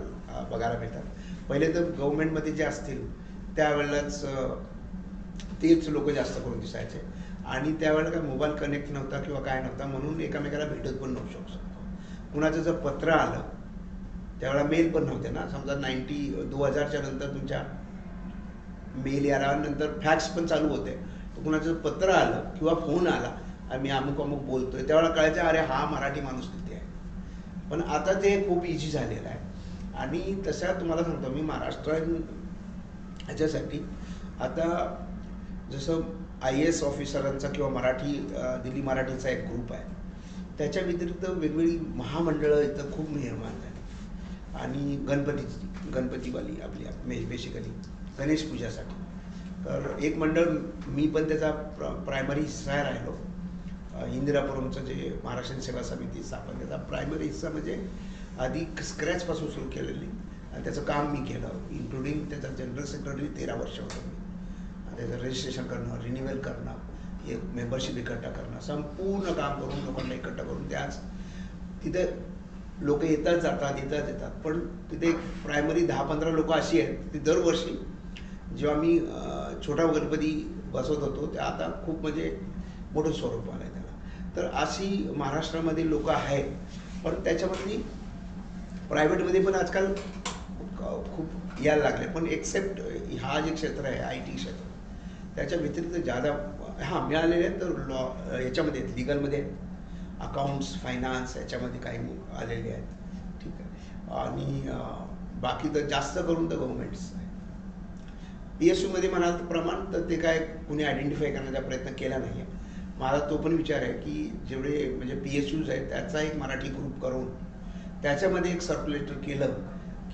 बघायला मिळतात. पहिले तर गव्हर्नमेंटमध्ये जे असतील त्यावेळेलाच तेच लोक जास्त करून दिसायचे, आणि त्यावेळेला काय मोबाईल कनेक्ट नव्हता किंवा काय नव्हता, म्हणून एकामेकाला भेटत पण नव्हू शकतो. कुणाचं जर पत्र आलं त्यावेळेला मेल पण नव्हते ना. समजा 2000च्या नंतर तुमच्या मेल यानंतर फॅक्स पण चालू होते. तर कुणाचं पत्र आलं किंवा फोन आला, आम्ही अमुक अमुक बोलतोय, त्यावेळेला कळायचं अरे हा मराठी माणूस तिथे आहे. पण आता ते खूप इझी झालेलं आहे. आणि तशा तुम्हाला सांगतो मी, महाराष्ट्रात ह्याच्यासाठी आता जसं IAS ऑफिसरांचा किंवा दिल्ली मराठीचा एक ग्रुप आहे, त्याच्या व्यतिरिक्त वेगवेगळी महामंडळं इथं खूप निर्माण झाली. आणि गणपतीवाली आपली बेसिकली गणेश पूजासाठी तर एक मंडळ, मी पण त्याचा प्रायमरी हिस्सा राहिलो. इंदिरापुरमचं जे महाराष्ट्र सेवा समिती स्थापन, त्याचा प्रायमरी हिस्सा म्हणजे आधी स्क्रॅचपासून सुरू केलेली, आणि त्याचं काम मी केलं, इन्क्लुडिंग त्याचा जनरल सेक्रेटरी 13 वर्ष होतो मी. त्याचं रजिस्ट्रेशन करणं, रिन्युअल करणं, एक मेंबरशिप इकट्ठा करणं, संपूर्ण काम करून लोकांना इकट्ठा करून त्याच तिथे लोक येतात जातात. पण तिथे प्रायमरी 10-15 लोक अशी आहेत ती दरवर्षी जेव्हा मी छोटा गणपती बसवत होतो त्या आता खूप म्हणजे मोठं स्वरूप आलं आहे त्याला. तर अशी महाराष्ट्रामध्ये लोक आहेत. पण त्याच्यामध्ये प्रायव्हेटमध्ये पण आजकाल खूप यायला लागले. पण एक्सेप्ट हा जे क्षेत्र आहे IT क्षेत्र, त्याच्या व्यतिरिक्त ज्यादा मिळालेले आहेत. तर याच्यामध्ये लिगलमध्ये अकाउंट्स, फायनान्स याच्यामध्ये काही आलेले आहेत, ठीक आहे. आणि बाकी तर जास्त करून तर गव्हर्नमेंट्स आहे. PSUमध्ये म्हणाल तर प्रमाण तर ते काय कुणी आयडेंटिफाय करण्याचा प्रयत्न केला नाही आहे. माझा तो पण विचार आहे की जेवढे म्हणजे PSUs आहेत त्याचा एक मराठी ग्रुप करून त्याच्यामध्ये एक सर्क्युलेटर केलं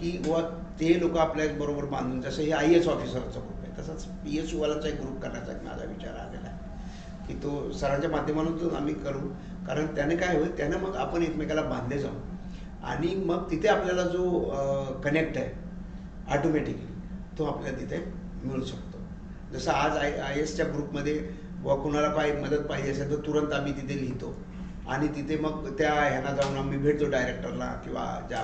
की व ते लोक आपल्याबरोबर बांधून, जसं हे IAS ऑफिसरचा ग्रुप आहे तसंच PSUवालाचा एक ग्रुप करण्याचा एक माझा विचार आलेला आहे की तो सरांच्या माध्यमातून आम्ही करू. कारण त्याने काय होईल, त्यानं मग आपण एकमेकाला बांधले जाऊ. आणि मग तिथे आपल्याला जो कनेक्ट आहे ऑटोमॅटिकली तो आपल्याला तिथे मिळू शकतो. जसं आज IASच्या ग्रुपमध्ये कुणाला काही मदत पाहिजे असेल तर तुरंत आम्ही तिथे लिहितो आणि तिथे मग त्या ह्यांना जाऊन आम्ही भेटतो डायरेक्टरला किंवा ज्या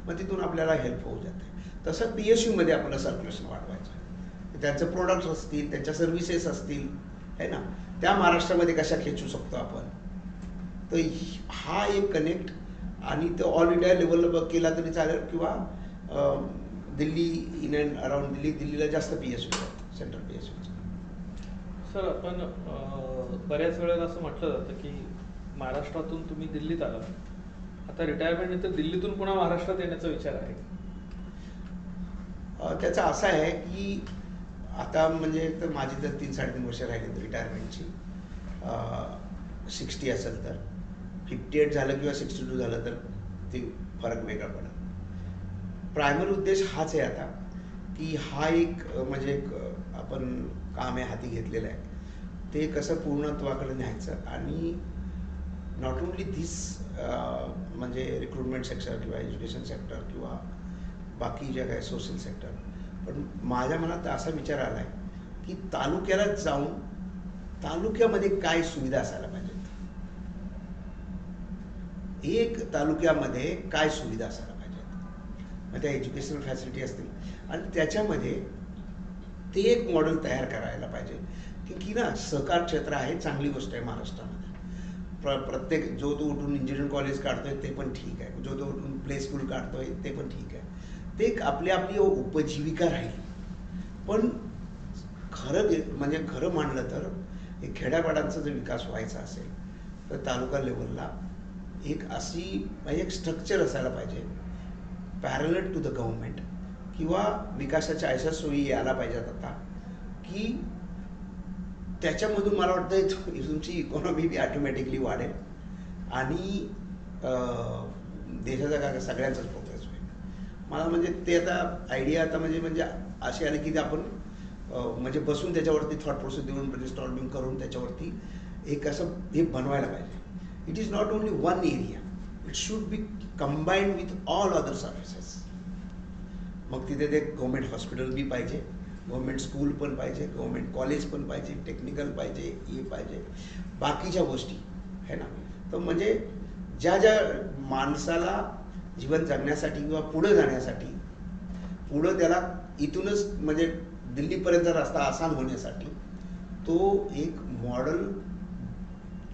मग तिथून आपल्याला हेल्प होऊ जाते. तसं PSUमध्ये आपल्याला सर्क्युलेशन वाढवायचं आहे. त्यांचे प्रोडक्ट्स असतील, त्यांच्या सर्व्हिसेस असतील, है ना, त्या महाराष्ट्रामध्ये कशा खेचू शकतो आपण. तर हा एक कनेक्ट आणि तो ऑल इंडिया लेवलला केला तरी चालेल किंवा दिल्ली इन अँड अराउंड दिल्लीला जास्त PSU आहेत, सेंट्रल PSU. सर, आपण बऱ्याच वेळेला असं म्हटलं जातं की महाराष्ट्रातून तुम्ही दिल्लीत आलात, आता रिटायरमेंट नंतर दिल्लीतून पुन्हा महाराष्ट्रात येण्याचा विचार आहे? त्याचं असं आहे की आता म्हणजे तर माझी तर 3-3.5 वर्ष राहिली रिटायरमेंटची. 60 असेल तर 58 झालं किंवा 62 झालं तर ते फरक वेगळा पडेल. प्रायमरी उद्देश हाच आहे आता की हा एक म्हणजे एक आपण काम आहे हाती घेतलेलं आहे, ते कसं पूर्णत्वाकडे न्यायचं. आणि नॉट ओनली धिस म्हणजे रिक्रुटमेंट सेक्टर किंवा एज्युकेशन सेक्टर किंवा बाकी जे काय सोशल सेक्टर, पण माझ्या मनात असा विचार आला आहे की तालुक्याला जाऊन तालुक्यामध्ये काय सुविधा असायला पाहिजेत, एक तालुक्यामध्ये काय सुविधा असायला पाहिजेत. मग त्या एज्युकेशनल फॅसिलिटी असतील आणि त्याच्यामध्ये ते एक मॉडेल तयार करायला पाहिजे की ना सहकार क्षेत्र आहे, चांगली गोष्ट आहे महाराष्ट्रामध्ये. प्रत्येक जो तो उठून इंजिनिअरिंग कॉलेज काढतोय ते पण ठीक आहे, जो तो उठून प्ले स्कूल काढतोय ते पण ठीक आहे, ते एक आपली उपजीविका राहील. पण खरं मानलं तर एक खेड्यापाड्यांचा जर विकास व्हायचा असेल तर तालुका लेवलला एक अशी एक स्ट्रक्चर असायला पाहिजे पॅरलल टू द गव्हर्नमेंट, किंवा विकासाच्या अशा सोयी यायला पाहिजेत आता की त्याच्यामधून मला वाटतं तुमची इकॉनॉमी बी ऑटोमॅटिकली वाढेल आणि देशाचा सगळ्यांचाच प्रोग्रेस होईल. मला म्हणजे ते आता आयडिया आता म्हणजे अशी आली की आपण म्हणजे बसून त्याच्यावरती थॉट प्रोसेस देऊन ब्रेनस्टॉर्मिंग करून त्याच्यावरती एक असं हे बनवायला पाहिजे. It is not only one area, it should be combined with all other services. मग तिथे ते गव्हर्नमेंट हॉस्पिटल बी पाहिजे, गव्हर्नमेंट स्कूल पण पाहिजे, गव्हर्नमेंट कॉलेज पण पाहिजे, टेक्निकल पाहिजे, हे पाहिजे, बाकीच्या गोष्टी है ना. तर म्हणजे ज्या माणसाला जीवन जगण्यासाठी किंवा पुढे जाण्यासाठी, पुढं त्याला इथूनच म्हणजे दिल्लीपर्यंत रस्ता आसान होण्यासाठी तो एक मॉडेल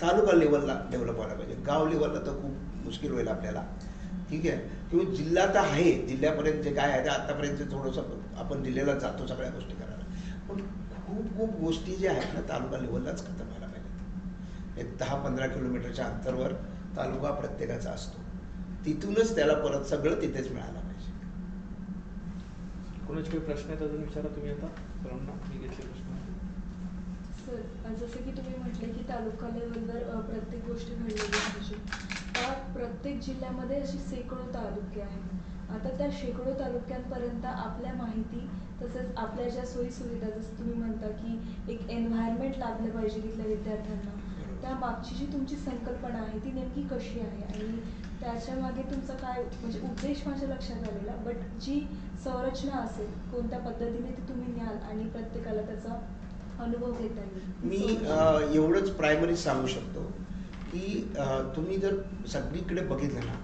तालुका लेवलला डेव्हलप व्हायला पाहिजे. गाव लेवलला तर खूप मुश्किल होईल आपल्याला, ठीक आहे, किंवा जिल्हा तर आहे, जिल्ह्यापर्यंत जे काय आहे ते आतापर्यंत थोडंसं आपण जिल्ह्याला जातो सगळ्या गोष्टी करायला, पण खूप गोष्टी ज्या आहेत ना तालुका लेवललाच खतम व्हायला पाहिजेत. एक 10-15 किलोमीटरच्या अंतरावर तालुका प्रत्येकाचा असतो, तिथूनच त्याला परत सगळं तिथेच मिळायला पाहिजे. कोणाचे काही प्रश्न आहेत अजून विचारा तुम्ही. आता सर्वांना मी घेतले प्रश्न. सर, जसं की तुम्ही म्हटले की तालुका लेवलवर प्रत्येक गोष्ट घडलेली पाहिजे. प्रत्येक जिल्ह्यामध्ये अशी शेकडो तालुके आहेत. आता त्या शेकडो तालुक्यांपर्यंत आपल्या माहिती तसंच आपल्या ज्या सोयीसुविधा, जसं तुम्ही म्हणता की एक एन्व्हायरमेंट लाभलं पाहिजे तिथल्या विद्यार्थ्यांना, त्या मागची जी तुमची संकल्पना आहे ती नेमकी कशी आहे आणि त्याच्या मागे तुमचा काय म्हणजे उद्देश माझ्या लक्षात आलेला, बट जी संरचना असेल कोणत्या पद्धतीने ती तुम्ही न्याल आणि प्रत्येकाला त्याचा अनुभव घेता येईल. मी एवढंच प्रायमरी सांगू शकतो की तुम्ही जर सगळीकडे बघितलं ना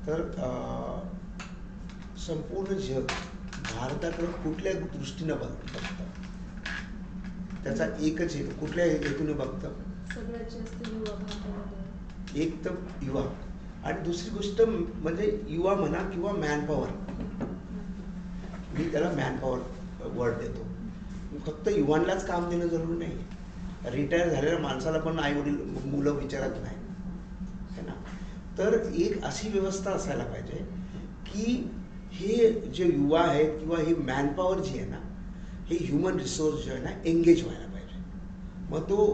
तर संपूर्ण जग भारताकडे कुठल्या दृष्टीनं बघतं, त्याचा एकच हेतू, कुठल्या हेतूने बघतं, सगळ्यात जास्त युवा भारतामध्ये. एक तर युवा आणि दुसरी गोष्ट म्हणजे युवा म्हणा किंवा मॅनपॉवर, मी त्याला मॅनपॉवर वर्ड देतो. फक्त युवांनाच काम देणं जरूरी नाही, रिटायर झालेल्या माणसाला पण आई वडील मुलं विचारत नाही है ना. तर एक अशी व्यवस्था असायला पाहिजे की हे जे युवा आहेत किंवा हे मॅनपॉवर जी आहे ना, हे ह्युमन रिसोर्स जे आहे ना एंगेज व्हायला पाहिजे. मग तो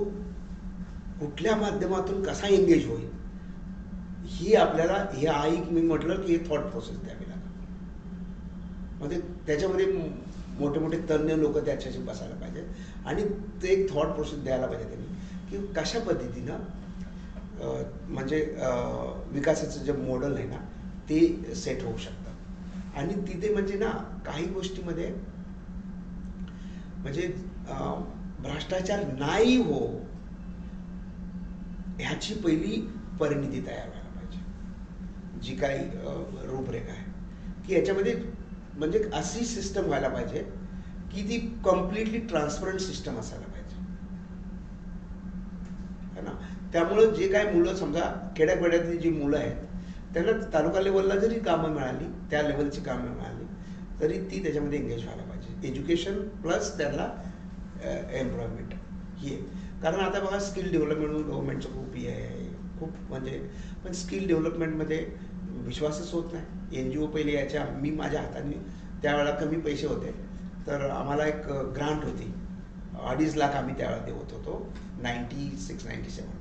कुठल्या माध्यमातून कसा एंगेज होईल ही आपल्याला हे आई मी म्हटलं की हे थॉट प्रोसेस द्यावी लागेल. मग त्याच्यामध्ये मोठे मोठे तज्ञ लोक त्याच्याशी बसायला पाहिजेत आणि ते एक थॉट प्रोसेस द्यायला पाहिजे त्यांनी की कशा पद्धतीनं म्हणजे विकासाचं जे मॉडेल आहे ना ते सेट होऊ शकतं. आणि तिथे म्हणजे ना काही गोष्टीमध्ये म्हणजे भ्रष्टाचार नाही हो ह्याची पहिली परिणिती तयार व्हायला पाहिजे. जी काही रूपरेखा आहे की याच्यामध्ये म्हणजे अशी सिस्टम व्हायला पाहिजे की ती कम्प्लिटली ट्रान्सपरंट सिस्टम असायला पाहिजे है ना. त्यामुळं जे काय मुलं समजा खेड्यापाड्यातली जी मुलं आहेत त्यांना तालुका लेवलला जरी कामं मिळाली, त्या लेवलची कामं मिळाली तरी ती त्याच्यामध्ये एंगेज व्हायला पाहिजे. एज्युकेशन प्लस त्यांना एम्प्लॉयमेंट ही आहे. कारण आता बघा स्किल डेव्हलपमेंट गव्हर्नमेंटचं खूप हे आहे, खूप म्हणजे पण स्किल डेव्हलपमेंटमध्ये विश्वासच होत नाही. NGO पहिले याच्या मी माझ्या हाताने त्यावेळेला कमी पैसे होते तर आम्हाला एक ग्रांट होती 2.5 लाख आम्ही त्यावेळेला देत होतो 96-97ला.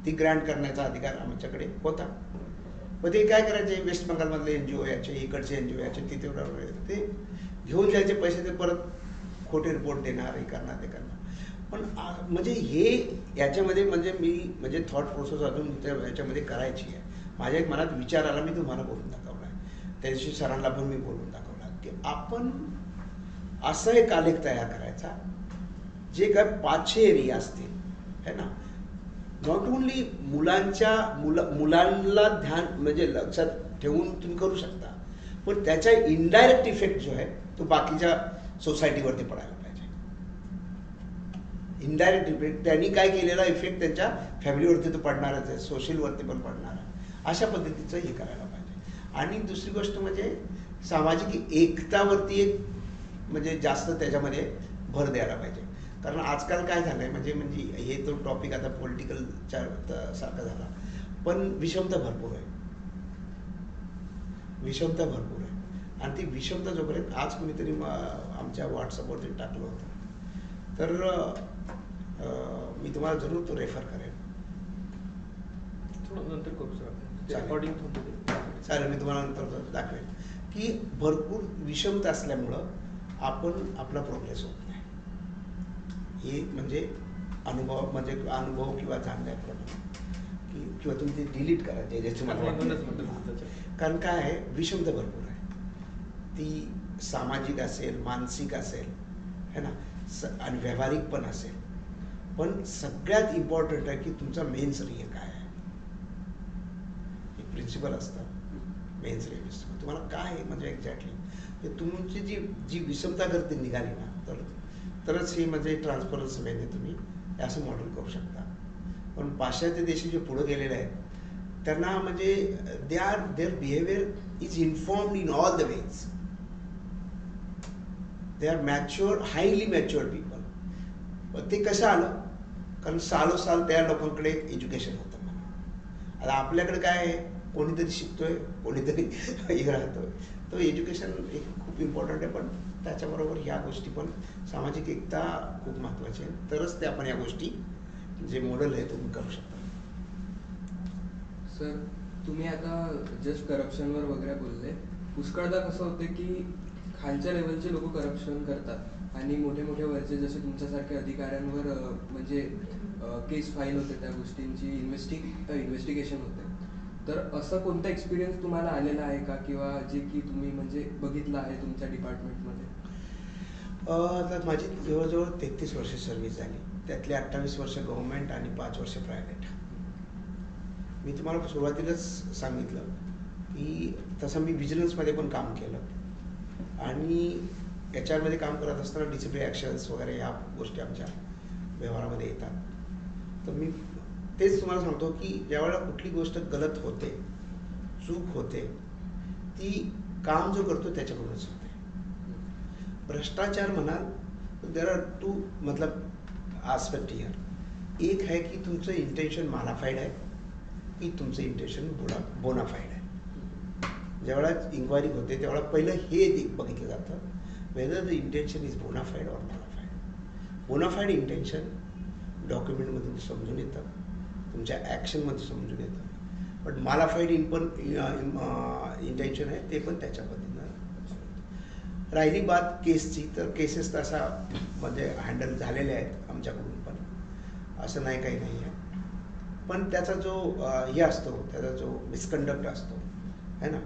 ती ग्रांट करण्याचा अधिकार आमच्याकडे होता. पण ते काय करायचे वेस्ट बंगालमधले NGO याचे इकडचे NGO याचे तिथे ते घेऊन जायचे पैसे, ते परत खोटे रिपोर्ट देणार, हे करणार ते करणार. पण म्हणजे हे याच्यामध्ये म्हणजे मी म्हणजे थॉट प्रोसेस अजून याच्यामध्ये करायची आहे. माझ्या एक मनात विचार आला, मी तुम्हाला बोलून दाखवला आहे. त्या दिवशी सरांना पण मी बोलून दाखवला की आपण असं एक आलेख तयार करायचा जे काय 500 एरिया असतील है ना. नॉट ओनली मुलांना ध्यान म्हणजे लक्षात ठेवून तुम्ही करू शकता, पण त्याचा इनडायरेक्ट इफेक्ट जो आहे तो बाकीच्या सोसायटीवरती पडायला पाहिजे. इनडायरेक्ट इफेक्ट त्यांनी काय केलेला इफेक्ट त्यांच्या फॅमिलीवरती तो पडणारच आहे, सोशलवरती पण पडणार आहे. अशा पद्धतीचं हे करायला पाहिजे. आणि दुसरी गोष्ट म्हणजे सामाजिक एकतावरती एक म्हणजे जास्त त्याच्यामध्ये भर द्यायला पाहिजे. कारण आजकाल काय झालंय म्हणजे हे तो टॉपिक आता पॉलिटिकलच्या सारखा झाला, पण विषमता भरपूर आहे. विषमता भरपूर आहे आणि ती विषमता जोपर्यंत आज कुणीतरी आमच्या व्हॉट्सअपवरती टाकलं होतं तर मी तुम्हाला जरूर तो रेफर करेन. नंतर करू सर. चालेल, मी तुम्हाला नंतर दाखवेन की भरपूर विषमता असल्यामुळं आपण आपला प्रोग्रेस होत नाही. हे म्हणजे अनुभव किंवा जाणण्याप्रमाणे की किंवा तुम्ही ते डिलीट करा ज्याची मला कारण काय आहे विषमता भरपूर आहे. ती सामाजिक असेल, मानसिक असेल है ना, आणि व्यावहारिक पण असेल. पण सगळ्यात इम्पॉर्टंट आहे की तुमचा मेन्स रिय काय आहे. एक प्रिन्सिपल असतं मेन्स रिय प्रिन्सिपल. तुम्हाला काय आहे म्हणजे एक्झॅक्टली तुमची जी विषमता करते निघाली ना तरच हे म्हणजे ट्रान्सपरन्सी वेने तुम्ही असं मॉडेल करू शकता. पण पाश्चात्य देश जे पुढे गेलेले आहेत त्यांना म्हणजे their behaviour is informed in all the ways. They are mature, highly matured people. पण ते कसं आलं कारण सालोसाल त्या लोकांकडे एज्युकेशन होतं. आता आपल्याकडे काय आहे, कोणीतरी शिकतोय, कोणीतरी हे राहतोय. तर एज्युकेशन एक खूप इम्पॉर्टंट आहे, पण त्याच्याबरोबर ह्या गोष्टी पण सामाजिक एकता खूप महत्त्वाची आहे. तरच ते आपण या गोष्टी जे मॉडेल आहे तुम्ही करू शकता. सर तुम्ही आता जस्ट करप्शनवर वगैरे बोलले. पुष्कळदा कसं होतं की खालच्या लेवलचे लोक करप्शन करतात आणि मोठे मोठे वरचे जसे तुमच्यासारख्या अधिकाऱ्यांवर म्हणजे केस फाईल होते, त्या गोष्टींची इन्व्हेस्टिगेशन होते. तर असं कोणता एक्सपिरियन्स तुम्हाला आलेला आहे का, किंवा जे की तुम्ही म्हणजे बघितलं आहे तुमच्या डिपार्टमेंटमध्ये? तर माझी जवळजवळ 33 वर्ष सर्व्हिस झाली. त्यातले 28 वर्ष गव्हर्नमेंट आणि 5 वर्ष प्रायव्हेट. मी तुम्हाला सुरुवातीलाच सांगितलं की तसं मी विजिलन्समध्ये पण काम केलं आणि याच्यामध्ये काम करत असताना डिसिप्लिनरी ॲक्शन्स वगैरे या गोष्टी आमच्या व्यवहारामध्ये येतात. तर मी तेच तुम्हाला सांगतो की ज्यावेळेला कुठली गोष्ट गलत होते, चूक होते, ती काम जो करतो त्याच्याकडूनच होते. भ्रष्टाचार म्हणाल तर देर आर टू मतलब आस्पेक्ट हिअर. एक आहे की तुमचं इंटेन्शन मालाफाईड आहे की तुमचं इंटेन्शन बोनाफाईड आहे. ज्यावेळेला इन्क्वायरी होते त्यावेळेला पहिलं हे बघितलं जातं whether the intention is bonafide or malafide. Bonafide intention डॉक्युमेंटमधून समजून येतं, तुमच्या ॲक्शनमध्ये समजून येतं. पण मालाफाईड इंटेन्शन आहे ते पण त्याच्या पद्धतीनं. राहिली बात केसची, तर केसेस तसा म्हणजे हँडल झालेल्या आहेत आमच्याकडून पण, असं नाही काही नाही आहे. पण त्याचा जो हे असतो, त्याचा जो मिसकंडक्ट असतो आहे ना,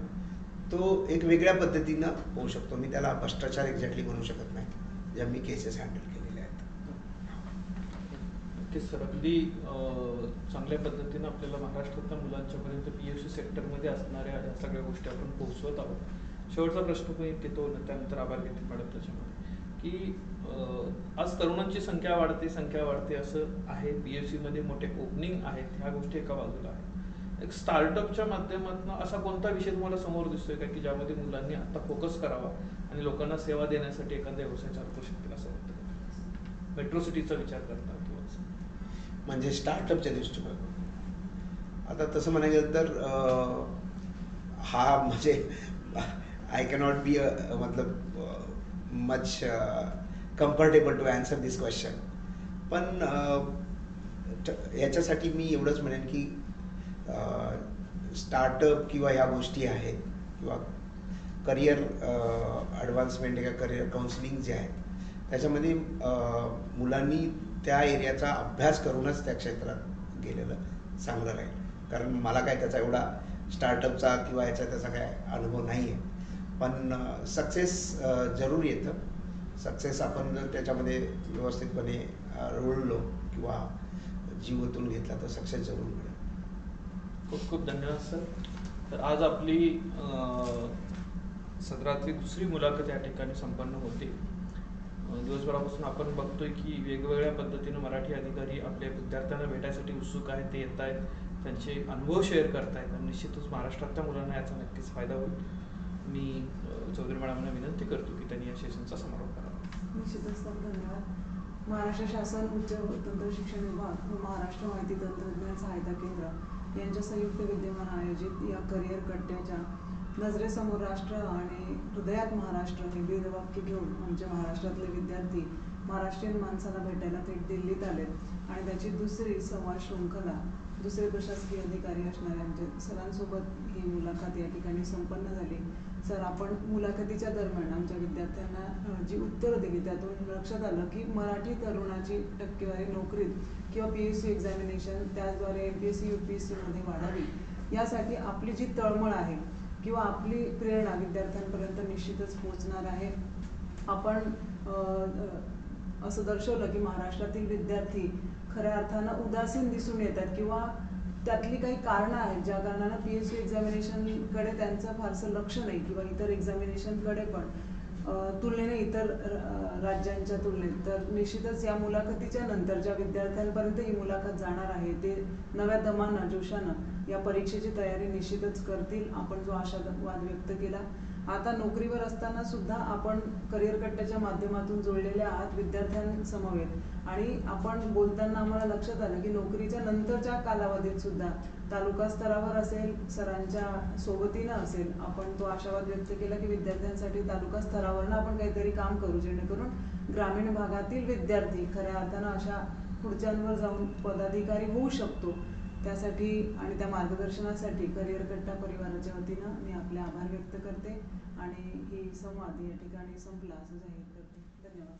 तो एक वेगळ्या पद्धतीनं होऊ शकतो. मी त्याला भ्रष्टाचार एक्झॅक्टली म्हणू शकत नाही, ज्या मी केसेस हँडल केलेल्या आहेत. नक्कीच सर, अगदी चांगल्या पद्धतीनं आपल्याला महाराष्ट्रातल्या मुलांच्यापर्यंत PFC सेक्टरमध्ये असणाऱ्या या सगळ्या गोष्टी आपण पोहोचवत आहोत. शेवटचा प्रश्न पण येतो, त्यानंतर आभार घेतील मॅडम त्याच्यामध्ये, की आज तरुणांची संख्या वाढते असं आहे. PFC मध्ये मोठे ओपनिंग आहेत, ह्या गोष्टी एका बाजूला आहेत. एक स्टार्टअपच्या माध्यमातून असा कोणता विषय तुम्हाला समोर दिसतोय का, की ज्यामध्ये मुलांनी आता फोकस करावा आणि लोकांना सेवा देण्यासाठी एखादा व्यवसाय चालू करू शकतील असं वाटतं? मेट्रो सिटीचा विचार करता किंवा म्हणजे स्टार्टअपच्या दृष्टीकोन आता तसं म्हणायला गेलं तर हा म्हणजे आय कॅनॉट बी मतलब much comfortable to answer this question. पण याच्यासाठी मी एवढंच म्हणेन की स्टार्टअप किंवा ह्या गोष्टी आहेत किंवा करिअर ॲडव्हान्समेंट किंवा करिअर काउन्सिलिंग जे आहे त्याच्यामध्ये मुलांनी त्या एरियाचा अभ्यास करूनच त्या क्षेत्रात गेलेलं चांगलं राहील. कारण मला काय त्याचा एवढा स्टार्टअपचा किंवा याचा त्याचा काय अनुभव नाही आहे. पण सक्सेस जरूर येतं. सक्सेस आपण जर त्याच्यामध्ये व्यवस्थितपणे रुळलो किंवा जीव ओतून घेतला तर सक्सेस जरूर मिळेल. खूप खूप धन्यवाद सर. तर आज आपली सदरातली दुसरी मुलाखत या ठिकाणी संपन्न होते. दिवसभरापासून आपण बघतोय की वेगवेगळ्या पद्धतीनं मराठी अधिकारी आपल्या विद्यार्थ्यांना भेटायसाठी उत्सुक आहेत, ते येत आहेत, त्यांचे अनुभव शेअर करतायत आणि निश्चितच महाराष्ट्रातल्या मुलांना याचा नक्कीच फायदा होईल. मी चौधरी मॅडमांना विनंती करतो की त्यांनी या सेशनचा समारोप करावा. निश्चितच सर, धन्यवाद. महाराष्ट्र शासन उच्च तंत्र शिक्षण विभाग व महाराष्ट्र माहिती तंत्रज्ञान सहायता केंद्र यांच्या संयुक्त विद्यमान आयोजित या करिअर कट्ट्याच्या नजरेसमोर राष्ट्र आणि हृदयात महाराष्ट्र हे ब्रीदवाक्य घेऊन आमच्या महाराष्ट्रातले विद्यार्थी महाराष्ट्रीयन माणसाला भेटायला थेट दिल्लीत आलेत आणि त्याची दुसरी संवाद शृंखला दुसरे प्रशासकीय अधिकारी असणाऱ्या आमच्या सरांसोबत ही मुलाखत या ठिकाणी संपन्न झाली. सर, आपण मुलाखतीच्या दरम्यान आमच्या विद्यार्थ्यांना जी उत्तरं दिली त्यातून लक्षात आलं की मराठी तरुणाची टक्केवारी नोकरीत किंवा PSC एक्झामिनेशन त्याद्वारे MPSC UPSC मध्ये वाढावी यासाठी आपली जी तळमळ आहे किंवा आपली प्रेरणा विद्यार्थ्यांपर्यंत निश्चितच पोहोचणार आहे. आपण असं दर्शवलं की महाराष्ट्रातील विद्यार्थी खऱ्या अर्थानं उदासीन दिसून येतात किंवा त्यातली काही कारणं आहेत ज्या कारणानं PSC एक्झामिनेशनकडे त्यांचं फारसं लक्ष नाही किंवा इतर एक्झामिनेशनकडे पण तुलनेने इतर राज्यांच्या तुलनेत. तर निश्चितच या मुलाखतीच्या नंतर ज्या विद्यार्थ्यांपर्यंत ही मुलाखत जाणार आहे ते नव्या दमानं जोशानं या परीक्षेची तयारी निश्चितच करतील. आपण जो आशावाद व्यक्त केला, आता नोकरीवर असताना सुद्धा आपण करिअर कट्ट्याच्या माध्यमातून जोडलेले आहात विद्यार्थ्यांसमवेत आणि आपण बोलताना आम्हाला लक्षात आलं की नोकरीच्या नंतरच्या कालावधीत सुद्धा तालुका स्तरावर असेल, सरांच्या सोबतीनं असेल, आपण तो आशावाद व्यक्त केला की विद्यार्थ्यांसाठी तालुका स्तरावरनं आपण काहीतरी काम करू जेणेकरून ग्रामीण भागातील विद्यार्थी खऱ्या अर्थानं अशा खुर्च्यांवर जाऊन पदाधिकारी होऊ शकतो. त्यासाठी आणि त्या मार्गदर्शनासाठी करिअर कट्टा परिवाराच्या वतीनं मी आपले आभार व्यक्त करते आणि ही संवाद या ठिकाणी संपला असं जाहीर करते. धन्यवाद.